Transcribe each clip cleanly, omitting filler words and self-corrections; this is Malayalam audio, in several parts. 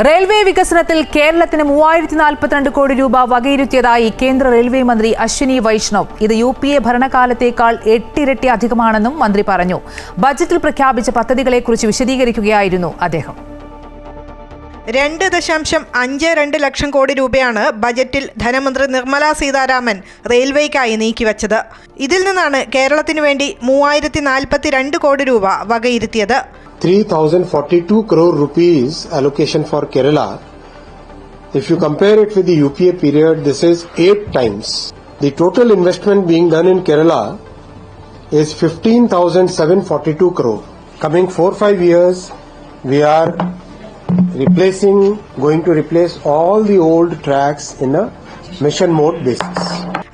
റെയിൽവേ വികസനത്തിൽ കേരളത്തിന് 3042 കോടി രൂപ വകയിരുത്തിയതായി കേന്ദ്ര റെയിൽവേ മന്ത്രി അശ്വിനി വൈഷ്ണവ്. ഇത് UPA ഭരണകാലത്തേക്കാൾ 8 ഇരട്ടി അധികമാണെന്നും മന്ത്രി പറഞ്ഞു. ബജറ്റിൽ പ്രഖ്യാപിച്ച പദ്ധതികളെക്കുറിച്ച് വിശദീകരിക്കുകയായിരുന്നു അദ്ദേഹം. 2.52 ലക്ഷം കോടി രൂപയാണ് ബജറ്റിൽ ധനമന്ത്രി നിർമ്മല സീതാരാമൻ റെയിൽവേക്കായി നീക്കിവച്ചത്. ഇതിൽ നിന്നാണ് കേരളത്തിനു വേണ്ടി 3042 കോടി രൂപ വകയിരുത്തിയത്. 3,042 crore rupees allocation for Kerala. If you compare it with the UPA period, this is 8 times. The total investment being done in Kerala is 15,742 crore. Coming 4-5 years, we are going to replace all the old tracks in a mission mode basis.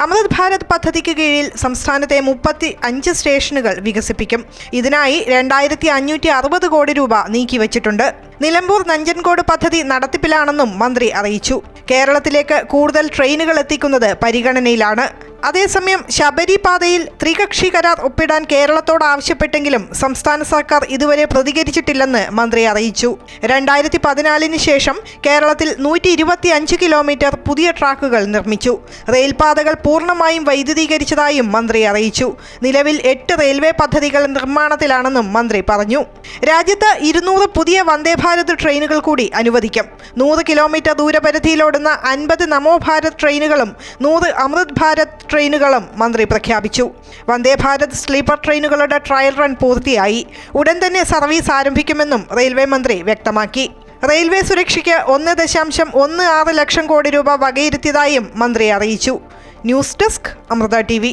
അമൃത് ഭാരത് പദ്ധതിക്ക് കീഴിൽ സംസ്ഥാനത്തെ 35 സ്റ്റേഷനുകൾ വികസിപ്പിക്കും. ഇതിനായി 2,560 കോടി രൂപ നീക്കിവച്ചിട്ടുണ്ട്. നിലമ്പൂർ നഞ്ചൻകോട് പദ്ധതി നടത്തിപ്പിലാണെന്നും മന്ത്രി അറിയിച്ചു. കേരളത്തിലേക്ക് കൂടുതൽ ട്രെയിനുകൾ എത്തിക്കുന്നത് പരിഗണനയിലാണ്. അതേസമയം ശബരി പാതയിൽ ത്രികക്ഷി കരാർ ഒപ്പിടാൻ കേരളത്തോട് ആവശ്യപ്പെട്ടെങ്കിലും സംസ്ഥാന സർക്കാർ ഇതുവരെ പ്രതികരിച്ചിട്ടില്ലെന്ന് മന്ത്രി അറിയിച്ചു. 2014 ശേഷം കേരളത്തിൽ 125 കിലോമീറ്റർ പുതിയ ട്രാക്കുകൾ നിർമ്മിച്ചു. റെയിൽപാതകൾ പൂർണ്ണമായും വൈദ്യുതീകരിച്ചതായും മന്ത്രി അറിയിച്ചു. നിലവിൽ 8 റെയിൽവേ പദ്ധതികൾ നിർമ്മാണത്തിലാണെന്നും മന്ത്രി പറഞ്ഞു. രാജ്യത്ത് 200 പുതിയ വന്ദേ ഭാരത് ട്രെയിനുകൾ കൂടി അനുവദിക്കും. 100 കിലോമീറ്റർ ദൂരപരിധിയിലോടുന്ന 50 നമോ ഭാരത് ട്രെയിനുകളും 100 അമൃത് ഭാരത് ട്രെയിനുകളും മന്ത്രി പ്രഖ്യാപിച്ചു. വന്ദേ ഭാരത് സ്ലീപ്പർ ട്രെയിനുകളുടെ ട്രയൽ റൺ പൂർത്തിയായി. ഉടൻ തന്നെ സർവീസ് ആരംഭിക്കുമെന്നും റെയിൽവേ മന്ത്രി വ്യക്തമാക്കി. റെയിൽവേ സുരക്ഷയ്ക്ക് 1.16 ലക്ഷം കോടി രൂപ വകയിരുത്തിയതായും മന്ത്രി അറിയിച്ചു. News desk, Amrita TV.